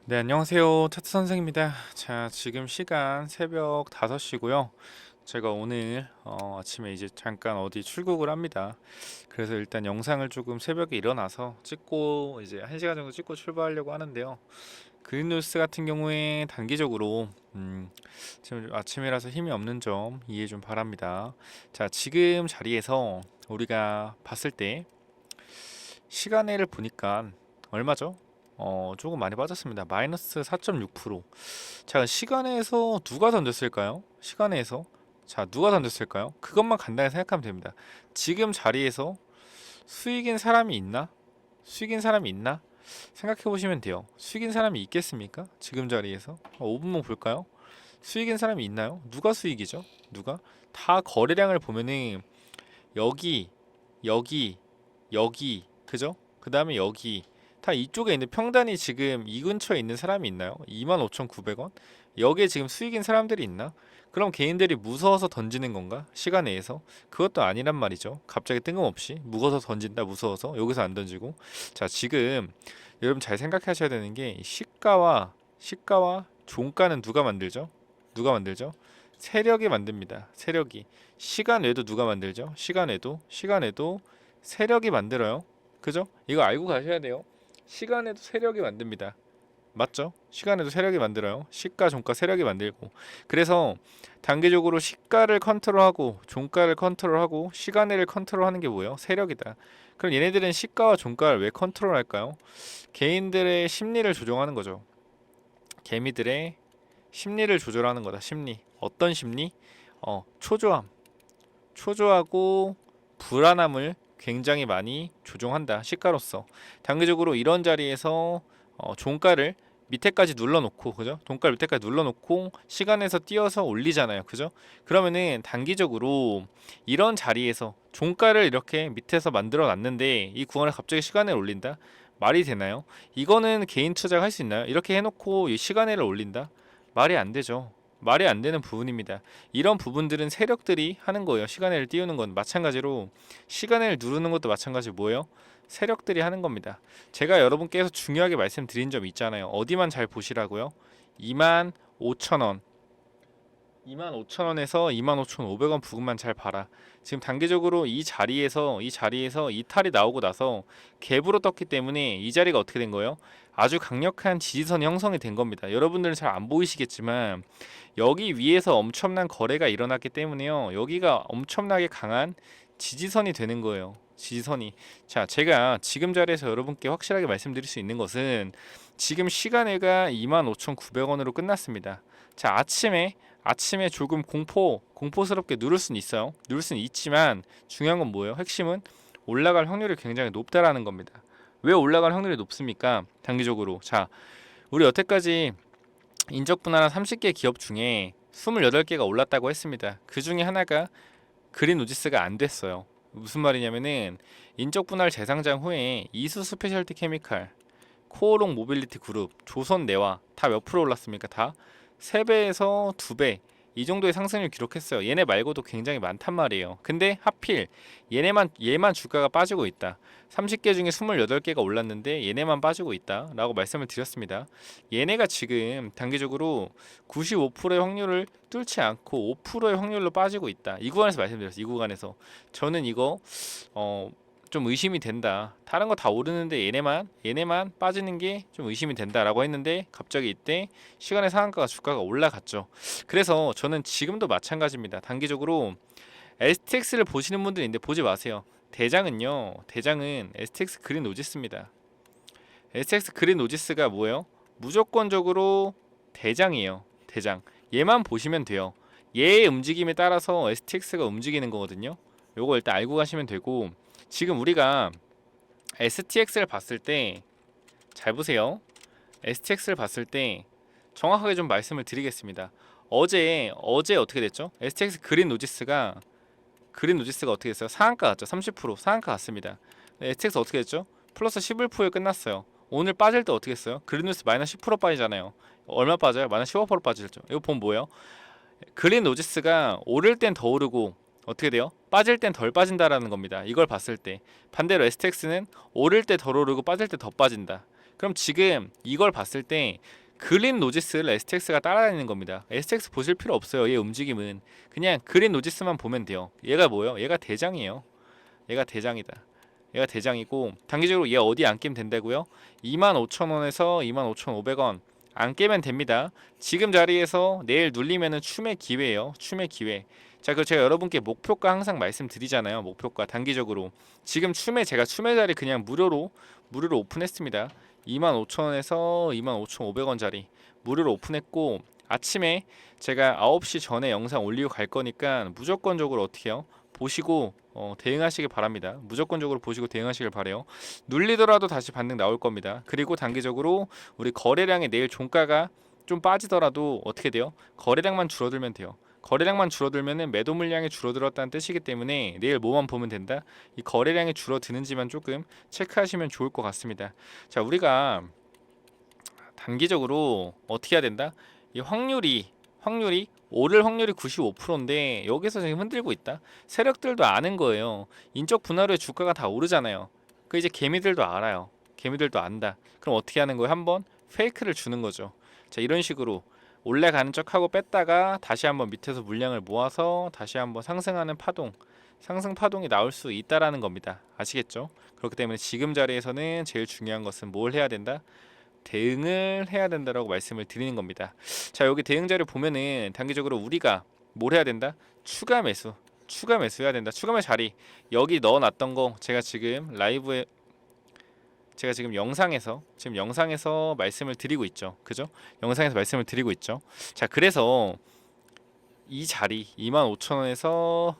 네, 안녕하세요. 차트 선생입니다. 자, 지금 시간 새벽 5시고요. 제가 오늘 아침에 이제 잠깐 어디 출국을 합니다. 그래서 일단 영상을 조금 새벽에 일어나서 찍고 이제 1시간 정도 찍고 출발하려고 하는데요. 그린뉴스 같은 경우에 단기적으로 지금 아침이라서 힘이 없는 점 이해 좀 바랍니다. 자, 지금 자리에서 우리가 봤을 때 시간을 보니까 얼마죠? 조금 많이 빠졌습니다. 마이너스 4.6%. 자, 시간에서 누가 던졌을까요? 시간에서. 자, 누가 던졌을까요? 그것만 간단히 생각하면 됩니다. 지금 자리에서 수익인 사람이 있나? 수익인 사람이 있나? 생각해 보시면 돼요. 수익인 사람이 있겠습니까? 지금 자리에서. 5분만 볼까요? 수익인 사람이 있나요? 누가 수익이죠? 누가? 다 거래량을 보면은 여기, 여기, 여기, 그죠? 그 다음에 여기 다 이쪽에 있는 평단이 지금 이 근처에 있는 사람이 있나요? 25,900원? 여기에 지금 수익인 사람들이 있나? 그럼 개인들이 무서워서 던지는 건가? 시간 내에서? 그것도 아니란 말이죠. 갑자기 뜬금없이 무서워서 던진다, 무서워서 여기서 안 던지고. 자, 지금 여러분 잘 생각하셔야 되는 게 시가와 종가는 누가 만들죠? 누가 만들죠? 세력이 만듭니다. 세력이. 시간 외도 누가 만들죠? 시간 외도 세력이 만들어요. 그죠? 이거 알고 가셔야 돼요. 시간에도 세력이 만듭니다. 맞죠? 시간에도 세력이 만들어요. 시가, 종가, 세력이 만들고. 그래서 단기적으로 시가를 컨트롤하고 종가를 컨트롤하고 시간을 컨트롤하는 게 뭐예요? 세력이다. 그럼 얘네들은 시가와 종가를 왜 컨트롤할까요? 개인들의 심리를 조종하는 거죠. 개미들의 심리를 조절하는 거다. 심리. 어떤 심리? 초조함. 초조하고 불안함을 굉장히 많이 조종한다. 시가로서. 단기적으로 이런 자리에서 종가를 밑에까지 눌러놓고, 그죠? 종가 밑에까지 눌러놓고 시간에서 띄어서 올리잖아요. 그죠? 그러면은 단기적으로 이런 자리에서 종가를 이렇게 밑에서 만들어 놨는데 이 구간을 갑자기 시간에 올린다? 말이 되나요? 이거는 개인 투자가 할 수 있나요? 이렇게 해놓고 이 시간에를 올린다? 말이 안 되죠. 말이 안 되는 부분입니다. 이런 부분들은 세력들이 하는 거예요. 시간을 띄우는 건 마찬가지로 시간을 누르는 것도 마찬가지 뭐예요? 세력들이 하는 겁니다. 제가 여러분께서 중요하게 말씀드린 점 있잖아요. 어디만 잘 보시라고요? 25,000원 25,000원에서 25,500원 부근만 잘 봐라. 지금 단기적으로 이 자리에서 이탈이 나오고 나서 갭으로 떴기 때문에 이 자리가 어떻게 된 거예요? 아주 강력한 지지선이 형성이 된 겁니다. 여러분들은 잘 안 보이시겠지만 여기 위에서 엄청난 거래가 일어났기 때문에요. 여기가 엄청나게 강한 지지선이 되는 거예요. 지지선이. 자, 제가 지금 자리에서 여러분께 확실하게 말씀드릴 수 있는 것은 지금 시간외가 25,900원으로 끝났습니다. 자, 아침에 조금 공포스럽게 누를 수는 있어요. 누를 수는 있지만 중요한 건 뭐예요? 핵심은 올라갈 확률이 굉장히 높다라는 겁니다. 왜 올라갈 확률이 높습니까? 단기적으로. 자, 우리 여태까지 인적 분할한 30개 기업 중에 28개가 올랐다고 했습니다. 그 중에 하나가 그린 오지스가 안 됐어요. 무슨 말이냐면은 인적 분할 재상장 후에 이수 스페셜티 케미칼, 코오롱 모빌리티 그룹, 조선내와 다 몇 프로 올랐습니까? 다 3배에서 2배 이 정도의 상승률 기록했어요. 얘네 말고도 굉장히 많단 말이에요. 근데 하필 얘만 주가가 빠지고 있다. 30개 중에 28개가 올랐는데 얘네만 빠지고 있다 라고 말씀을 드렸습니다. 얘네가 지금 단기적으로 95%의 확률을 뚫지 않고 5%의 확률로 빠지고 있다. 이 구간에서 말씀드렸어요. 이 구간에서 저는 이거 좀 의심이 된다. 다른 거 다 오르는데 얘네만 빠지는 게 좀 의심이 된다라고 했는데 갑자기 이때 시간의 상한가가 주가가 올라갔죠. 그래서 저는 지금도 마찬가지입니다. 단기적으로 STX를 보시는 분들이 있는데 보지 마세요. 대장은 STX 그린 오지스입니다. STX 그린 오지스가 뭐예요? 무조건적으로 대장이에요. 대장. 얘만 보시면 돼요. 얘의 움직임에 따라서 STX가 움직이는 거거든요. 요거 일단 알고 가시면 되고 지금 우리가 STX를 봤을 때 잘 보세요. STX를 봤을 때 정확하게 좀 말씀을 드리겠습니다. 어제 어떻게 됐죠? STX 그린 노지스가 어떻게 됐어요? 상한가 갔죠. 30% 상한가 갔습니다. STX 어떻게 됐죠? 플러스 11%에 끝났어요. 오늘 빠질 때 어떻게 했어요? 그린뉴스 마이너스 10% 빠지잖아요. 얼마 빠져요? 마이너스 15% 빠지죠. 이거 보면 뭐예요? 그린 노지스가 오를 땐 더 오르고 어떻게 돼요? 빠질 땐 덜 빠진다라는 겁니다. 이걸 봤을 때 반대로 STX는 오를 때 덜 오르고 빠질 때 더 빠진다. 그럼 지금 이걸 봤을 때 그린 노지스를 STX가 따라다니는 겁니다. STX 보실 필요 없어요. 얘 움직임은 그냥 그린 노지스만 보면 돼요. 얘가 뭐예요? 얘가 대장이에요. 얘가 대장이다. 얘가 대장이고 단기적으로 얘 어디 안 깨면 된다고요? 25,000원에서 25,500원 안 깨면 됩니다. 지금 자리에서 내일 눌리면은 춤의 기회예요. 춤의 기회. 자, 그 제가 여러분께 목표가 항상 말씀드리잖아요. 목표가 단기적으로 지금 제가 춤의 자리 그냥 무료로 오픈했습니다. 25,000원에서 25,500원 자리 무료로 오픈했고 아침에 제가 9시 전에 영상 올리고 갈 거니까 무조건적으로 어떻게 해요? 보시고 대응하시길 바랍니다. 무조건적으로 보시고 대응하시길 바래요. 눌리더라도 다시 반등 나올 겁니다. 그리고 단기적으로 우리 거래량이 내일 종가가 좀 빠지더라도 어떻게 돼요? 거래량만 줄어들면 돼요. 거래량만 줄어들면은 매도 물량이 줄어들었다는 뜻이기 때문에 내일 뭐만 보면 된다? 이 거래량이 줄어드는지만 조금 체크하시면 좋을 것 같습니다. 자, 우리가 단기적으로 어떻게 해야 된다? 이 확률이 오를 확률이 95%인데 여기서 지금 흔들고 있다. 세력들도 아는 거예요. 인적 분할 후 주가가 다 오르잖아요. 그 이제 개미들도 알아요. 개미들도 안다. 그럼 어떻게 하는 거예요? 한번 페이크를 주는 거죠. 자, 이런 식으로 올라가는 척하고 뺐다가 다시 한번 밑에서 물량을 모아서 다시 한번 상승하는 상승 파동이 나올 수 있다라는 겁니다. 아시겠죠? 그렇기 때문에 지금 자리에서는 제일 중요한 것은 뭘 해야 된다? 대응을 해야 된다라고 말씀을 드리는 겁니다. 자, 여기 대응 자료 보면은 단기적으로 우리가 뭘 해야 된다? 추가 매수 해야 된다. 추가 매수 자리 여기 넣어놨던 거 제가 지금 영상에서 말씀을 드리고 있죠. 그죠? 영상에서 말씀을 드리고 있죠. 자, 그래서 이 자리 25,000원에서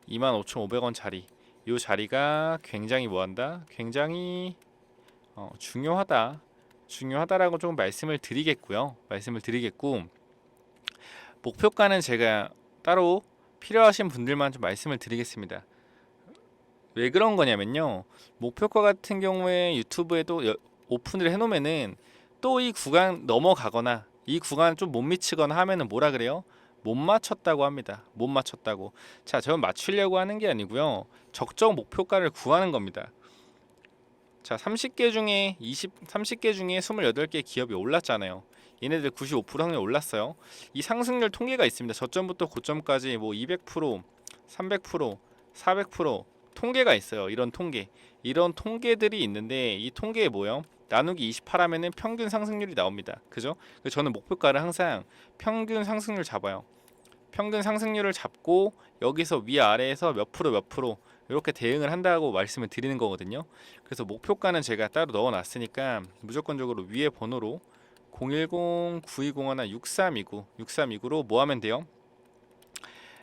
25,500원 자리 이 자리가 굉장히 뭐한다? 굉장히 중요하다라고 좀 말씀을 드리겠고 목표가는 제가 따로 필요하신 분들만 좀 말씀을 드리겠습니다. 왜 그런 거냐면요, 목표가 같은 경우에 유튜브에도 오픈을 해놓으면은 또 이 구간 넘어가거나 이 구간 좀 못 미치거나 하면은 뭐라 그래요? 못 맞췄다고 합니다. 못 맞췄다고. 자, 저는 맞추려고 하는 게 아니고요, 적정 목표가를 구하는 겁니다. 자, 30개 중에 28개 기업이 올랐잖아요. 얘네들 95% 확률 올랐어요. 이 상승률 통계가 있습니다. 저점부터 고점까지 뭐 200%, 300%, 400% 통계가 있어요. 이런 통계들이 있는데 이 통계에 뭐요? 나누기 28 하면은 평균 상승률이 나옵니다. 그죠? 그래서 저는 목표가를 항상 평균 상승률 잡아요. 평균 상승률을 잡고 여기서 위아래에서 몇 프로 이렇게 대응을 한다고 말씀을 드리는 거거든요. 그래서 목표가는 제가 따로 넣어놨으니까 무조건적으로 위에 번호로 010-9201-6329로 뭐 하면 돼요?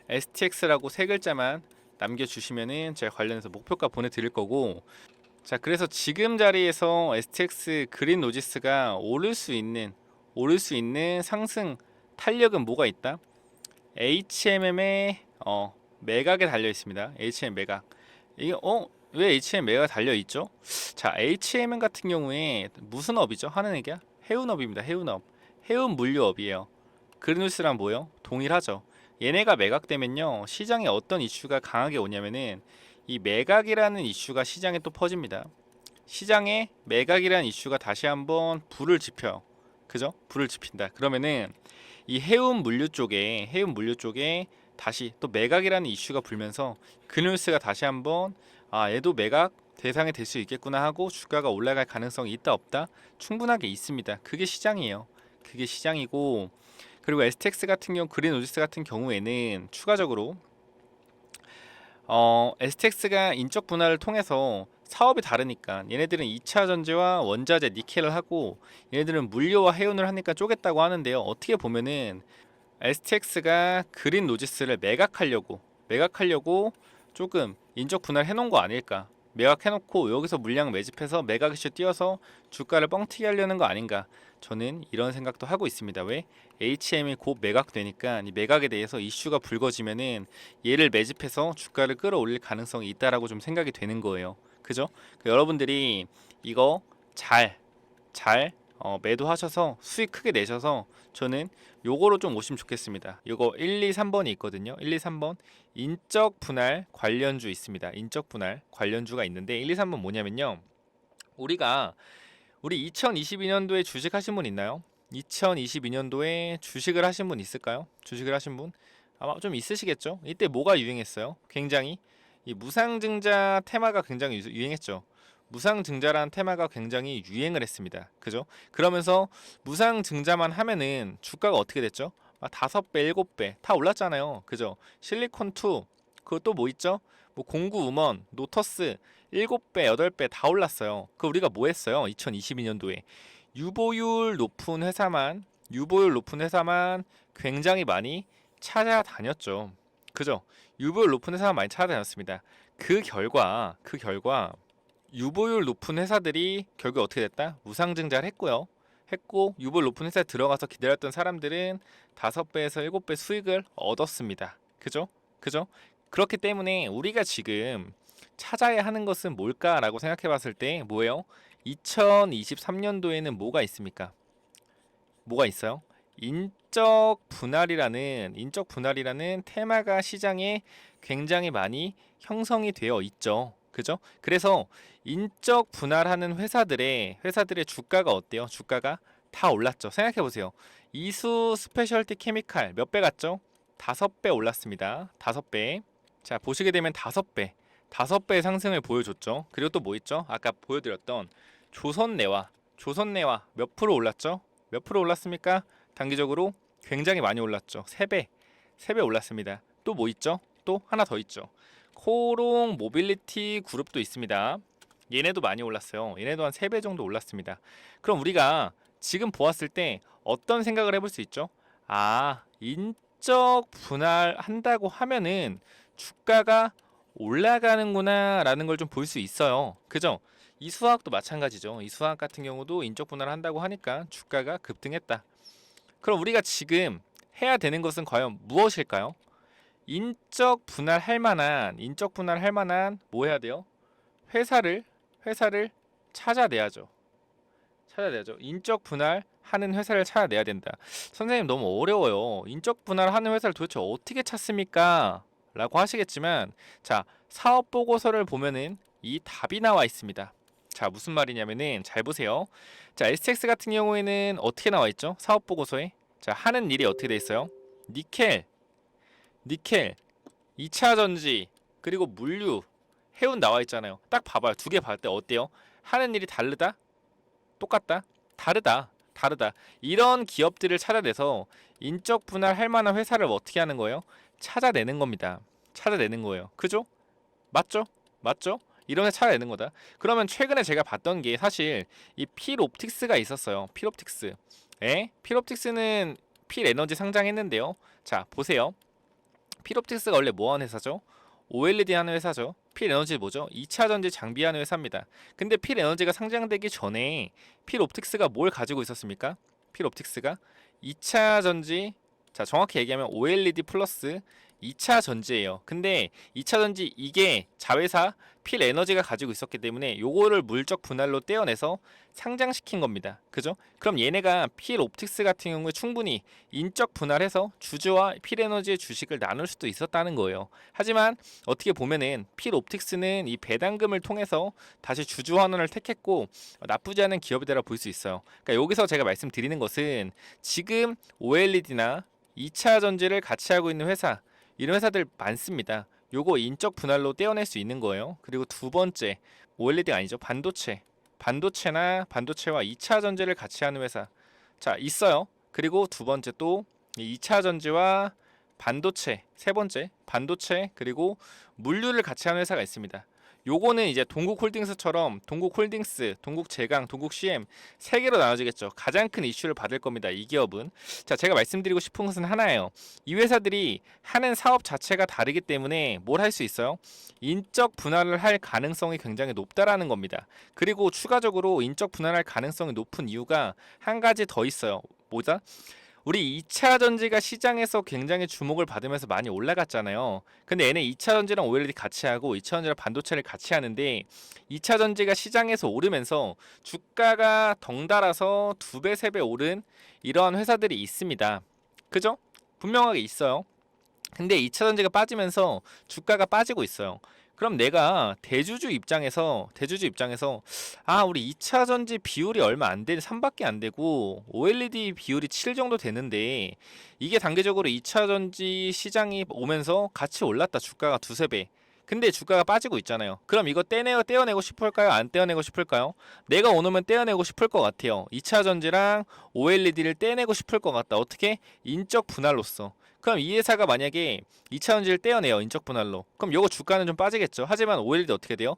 STX라고 세 글자만 남겨주시면은 제가 관련해서 목표가 보내드릴 거고, 자, 그래서 지금 자리에서 STX 그린 노지스가 오를 수 있는 상승 탄력은 뭐가 있다? HMM의 매각에 달려 있습니다. HM 매각. 이게 왜 HM 매각 달려 있죠? 자, HMM 같은 경우에 무슨 업이죠? 하는 얘기야? 해운업입니다. 해운 물류업이에요. 그린누스랑 뭐요? 동일하죠. 얘네가 매각되면요, 시장에 어떤 이슈가 강하게 오냐면은 이 매각이라는 이슈가 시장에 또 퍼집니다. 시장에 매각이라는 이슈가 다시 한번 불을 지펴요. 그죠? 불을 지핀다. 그러면은 이 해운 물류 쪽에 다시 또 매각이라는 이슈가 불면서 그뉴스가 다시 한번 얘도 매각 대상이 될 수 있겠구나 하고 주가가 올라갈 가능성이 있다 없다? 충분하게 있습니다. 그게 시장이에요. 그게 시장이고, 그리고 STX 같은 경우, 그린 오지스 같은 경우에는 추가적으로 STX가 인적 분할을 통해서 사업이 다르니까 얘네들은 2차 전지와 원자재 니켈을 하고 얘네들은 물류와 해운을 하니까 쪼갰다고 하는데요. 어떻게 보면은 STX가 그린 노지스를 매각하려고 조금 인적 분할 해놓은 거 아닐까? 매각해놓고 여기서 물량 매집해서 매각 이슈 띄어서 주가를 뻥튀기 하려는 거 아닌가? 저는 이런 생각도 하고 있습니다. 왜? HM이 곧 매각되니까 이 매각에 대해서 이슈가 불거지면은 얘를 매집해서 주가를 끌어올릴 가능성이 있다라고 좀 생각이 되는 거예요. 그죠? 여러분들이 이거 잘 매도하셔서 수익 크게 내셔서 저는 요거로 좀 오시면 좋겠습니다. 요거 1, 2, 3번이 있거든요. 1, 2, 3번 인적 분할 관련주 있습니다. 인적 분할 관련주가 있는데 1, 2, 3번 뭐냐면요, 우리가 우리 2022년도에 주식 하신 분 있나요? 2022년도에 주식을 하신 분 있을까요? 주식을 하신 분? 아마 좀 있으시겠죠? 이때 뭐가 유행했어요? 굉장히 이 무상증자 테마가 굉장히 유행했죠. 무상증자라는 테마가 굉장히 유행을 했습니다. 그죠? 그러면서 무상증자만 하면은 주가가 어떻게 됐죠? 5배, 7배 다 올랐잖아요. 그죠? 실리콘2 그것도 뭐 있죠? 뭐 공구음원, 노터스 7배, 8배 다 올랐어요. 그 우리가 뭐 했어요? 2022년도에 유보율 높은 회사만 굉장히 많이 찾아다녔죠. 그죠? 유보율 높은 회사만 많이 찾아다녔습니다. 그 결과 유보율 높은 회사들이 결국 어떻게 됐다? 무상증자를 했고 유보율 높은 회사에 들어가서 기다렸던 사람들은 5배에서 7배 수익을 얻었습니다. 그죠? 그렇기 때문에 우리가 지금 찾아야 하는 것은 뭘까라고 생각해 봤을 때 뭐예요? 2023년도에는 뭐가 있습니까? 뭐가 있어요? 인적 분할이라는 테마가 시장에 굉장히 많이 형성이 되어 있죠. 그죠? 그래서 인적 분할하는 회사들의 주가가 어때요? 주가가 다 올랐죠. 생각해 보세요. 이수 스페셜티 케미칼 몇 배 갔죠? 5배 올랐습니다. 5배. 자, 보시게 되면 5배. 5배의 상승을 보여줬죠. 그리고 또 뭐 있죠? 아까 보여드렸던 조선내와 몇 프로 올랐죠? 몇 프로 올랐습니까? 단기적으로 굉장히 많이 올랐죠. 3배 올랐습니다. 또 뭐 있죠? 또 하나 더 있죠. 코롱 모빌리티 그룹도 있습니다. 얘네도 많이 올랐어요. 얘네도 한 3배 정도 올랐습니다. 그럼 우리가 지금 보았을 때 어떤 생각을 해볼 수 있죠? 인적 분할한다고 하면은 주가가 올라가는구나 라는 걸 좀 볼 수 있어요. 그죠? 이수화학도 마찬가지죠. 이수화학 같은 경우도 인적 분할을 한다고 하니까 주가가 급등했다. 그럼 우리가 지금 해야 되는 것은 과연 무엇일까요? 인적 분할할 만한 뭐 해야 돼요? 회사를 찾아내야죠. 인적 분할하는 회사를 찾아내야 된다. 선생님 너무 어려워요. 인적 분할하는 회사를 도대체 어떻게 찾습니까? 라고 하시겠지만 자, 사업 보고서를 보면은 이 답이 나와 있습니다. 자, 무슨 말이냐면은 잘 보세요. 자, STX 같은 경우에는 어떻게 나와 있죠? 사업 보고서에. 자, 하는 일이 어떻게 돼 있어요? 니켈, 2차 전지, 그리고 물류, 해운 나와 있잖아요. 딱 봐봐요. 두 개 봤을 때 어때요? 하는 일이 다르다? 똑같다? 다르다. 이런 기업들을 찾아내서 인적 분할할 만한 회사를 어떻게 하는 거예요? 찾아내는 겁니다. 찾아내는 거예요. 그죠? 맞죠? 이런 회 찾아내는 거다. 그러면 최근에 제가 봤던 게 사실 이 필옵틱스가 있었어요. 필옵틱스는 필에너지 상장했는데요. 자, 보세요. 필옵틱스가 원래 뭐 하는 회사죠? OLED 하는 회사죠. 필에너지 뭐죠? 2차 전지 장비하는 회사입니다. 근데 필에너지가 상장되기 전에 필옵틱스가 뭘 가지고 있었습니까? 필옵틱스가 2차 전지, 자, 정확히 얘기하면 OLED 플러스 2차 전지예요. 근데 2차 전지 이게 자회사 필에너지가 가지고 있었기 때문에 요거를 물적 분할로 떼어내서 상장시킨 겁니다. 그죠? 그럼 얘네가 필옵틱스 같은 경우에 충분히 인적 분할해서 주주와 필에너지의 주식을 나눌 수도 있었다는 거예요. 하지만 어떻게 보면은 필옵틱스는 이 배당금을 통해서 다시 주주 환원을 택했고 나쁘지 않은 기업이라 볼 수 있어요. 그러니까 여기서 제가 말씀드리는 것은 지금 OLED나 2차 전지를 같이 하고 있는 회사, 이런 회사들 많습니다. 요거 인적 분할로 떼어낼 수 있는 거예요. 그리고 두 번째, OLED가 아니죠. 반도체와 2차 전지를 같이 하는 회사. 자, 있어요. 그리고 두 번째 또 2차 전지와 반도체, 세 번째, 반도체 그리고 물류를 같이 하는 회사가 있습니다. 요거는 이제 동국홀딩스처럼 동국홀딩스, 동국제강, 동국CM 세 개로 나눠지겠죠. 가장 큰 이슈를 받을 겁니다. 이 기업은. 자, 제가 말씀드리고 싶은 것은 하나예요. 이 회사들이 하는 사업 자체가 다르기 때문에 뭘 할 수 있어요? 인적 분할을 할 가능성이 굉장히 높다라는 겁니다. 그리고 추가적으로 인적 분할할 가능성이 높은 이유가 한 가지 더 있어요. 뭐다? 우리 2차 전지가 시장에서 굉장히 주목을 받으면서 많이 올라갔잖아요. 근데 얘네 2차 전지랑 OLED 같이 하고 2차 전지랑 반도체를 같이 하는데 2차 전지가 시장에서 오르면서 주가가 덩달아서 2배, 3배 오른 이러한 회사들이 있습니다. 그죠? 분명하게 있어요. 근데 2차 전지가 빠지면서 주가가 빠지고 있어요. 그럼 내가 대주주 입장에서 아, 우리 2차 전지 비율이 얼마 안 되는 3밖에 안 되고 OLED 비율이 7 정도 되는데 이게 단계적으로 2차 전지 시장이 오면서 같이 올랐다. 주가가 두세 배. 근데 주가가 빠지고 있잖아요. 그럼 이거 떼어내고 싶을까요? 안 떼어내고 싶을까요? 내가 오늘은 떼어내고 싶을 것 같아요. 2차 전지랑 OLED를 떼내고 싶을 것 같다. 어떻게? 인적 분할로써. 그럼 이 회사가 만약에 2차 전지를 떼어내요. 인적 분할로. 그럼 요거 주가는 좀 빠지겠죠. 하지만 OLED 어떻게 돼요?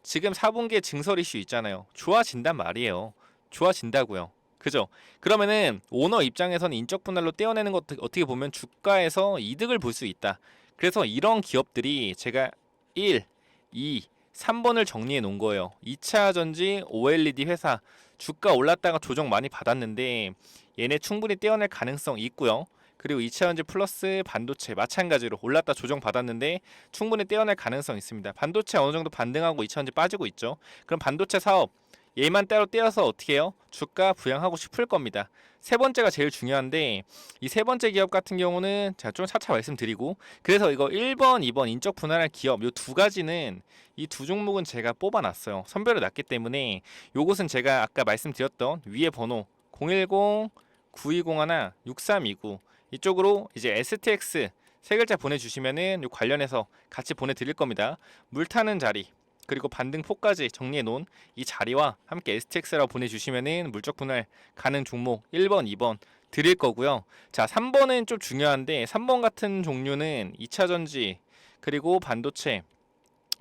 지금 4분기에 증설 이슈 있잖아요. 좋아진단 말이에요. 좋아진다고요. 그죠? 그러면은 오너 입장에서는 인적 분할로 떼어내는 것 어떻게 보면 주가에서 이득을 볼 수 있다. 그래서 이런 기업들이 제가 1, 2, 3번을 정리해 놓은 거예요. 2차 전지 OLED 회사 주가 올랐다가 조정 많이 받았는데 얘네 충분히 떼어낼 가능성 있고요. 그리고 2차 전지 플러스 반도체 마찬가지로 올랐다 조정 받았는데 충분히 떼어낼 가능성 있습니다. 반도체 어느 정도 반등하고 2차 전지 빠지고 있죠. 그럼 반도체 사업 얘만 따로 떼어서 어떻게 해요? 주가 부양하고 싶을 겁니다. 세 번째가 제일 중요한데 이 세 번째 기업 같은 경우는 제가 좀 차차 말씀드리고 그래서 이거 1번, 2번 인적 분할할 기업 요 두 가지는 이 두 종목은 제가 뽑아놨어요. 선별을 놨기 때문에 요것은 제가 아까 말씀드렸던 위에 번호 010-9201-6329 이쪽으로 이제 STX 세 글자 보내주시면은 요 관련해서 같이 보내드릴 겁니다. 물 타는 자리 그리고 반등포까지 정리해 놓은 이 자리와 함께 STX라고 보내주시면은 물적 분할 가능 종목 1번, 2번 드릴 거고요. 자, 3번은 좀 중요한데 3번 같은 종류는 2차 전지 그리고 반도체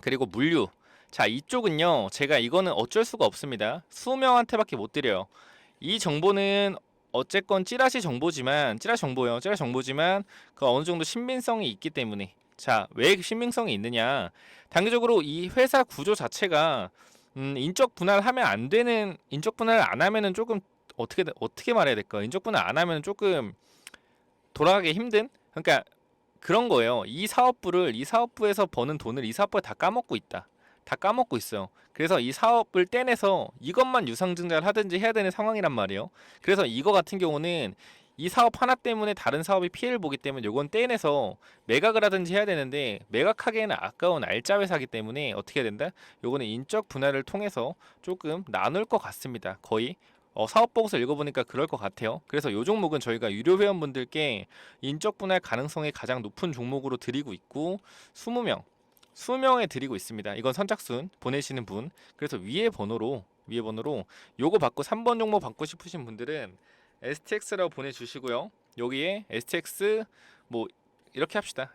그리고 물류. 자, 이쪽은요. 제가 이거는 어쩔 수가 없습니다. 20명한테밖에 못 드려요. 이 정보는 어쨌건 찌라시 정보예요. 찌라시 정보지만 그 어느 정도 신빙성이 있기 때문에 자, 왜 신빙성이 있느냐? 단기적으로 이 회사 구조 자체가 인적 분할하면 안 되는 인적 분할 안 하면은 조금 어떻게 말해야 될까? 인적 분할 안 하면은 조금 돌아가기 힘든? 그러니까 그런 거예요. 이 사업부에서 버는 돈을 이 사업부에 다 까먹고 있다. 다 까먹고 있어요. 그래서 이 사업을 떼내서 이것만 유상증자를 하든지 해야 되는 상황이란 말이에요. 그래서 이거 같은 경우는 이 사업 하나 때문에 다른 사업이 피해를 보기 때문에 요건 떼내서 매각을 하든지 해야 되는데 매각하기에는 아까운 알짜 회사기 때문에 어떻게 해야 된다? 요거는 인적 분할을 통해서 조금 나눌 것 같습니다. 거의 사업 보고서 읽어보니까 그럴 것 같아요. 그래서 요 종목은 저희가 유료 회원분들께 인적 분할 가능성이 가장 높은 종목으로 드리고 있고 20명에 드리고 있습니다. 이건 선착순 보내시는 분. 그래서 위에 번호로 요거 받고 3번 종목 받고 싶으신 분들은 STX라고 보내주시고요. 여기에 STX 뭐 이렇게 합시다.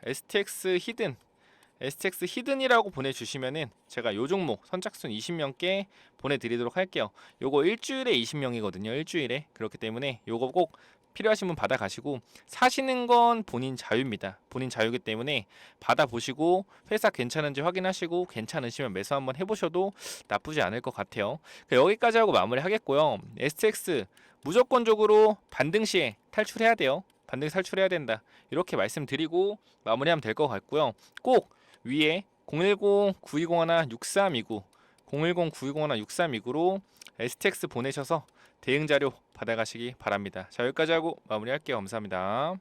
STX 히든이라고 보내주시면은 제가 요 종목 선착순 20명께 보내드리도록 할게요. 요거 일주일에 20명이거든요. 일주일에. 그렇기 때문에 요거 꼭 필요하신 분 받아가시고 사시는 건 본인 자유입니다. 본인 자유이기 때문에 받아보시고 회사 괜찮은지 확인하시고 괜찮으시면 매수 한번 해보셔도 나쁘지 않을 것 같아요. 여기까지 하고 마무리 하겠고요. STX 무조건적으로 반등 시에 탈출해야 돼요. 반등 탈출해야 된다. 이렇게 말씀드리고 마무리하면 될 것 같고요. 꼭 위에 010-9201-6329 010-9201-6329로 STX 보내셔서 대응 자료 받아가시기 바랍니다. 자, 여기까지 하고 마무리할게요. 감사합니다.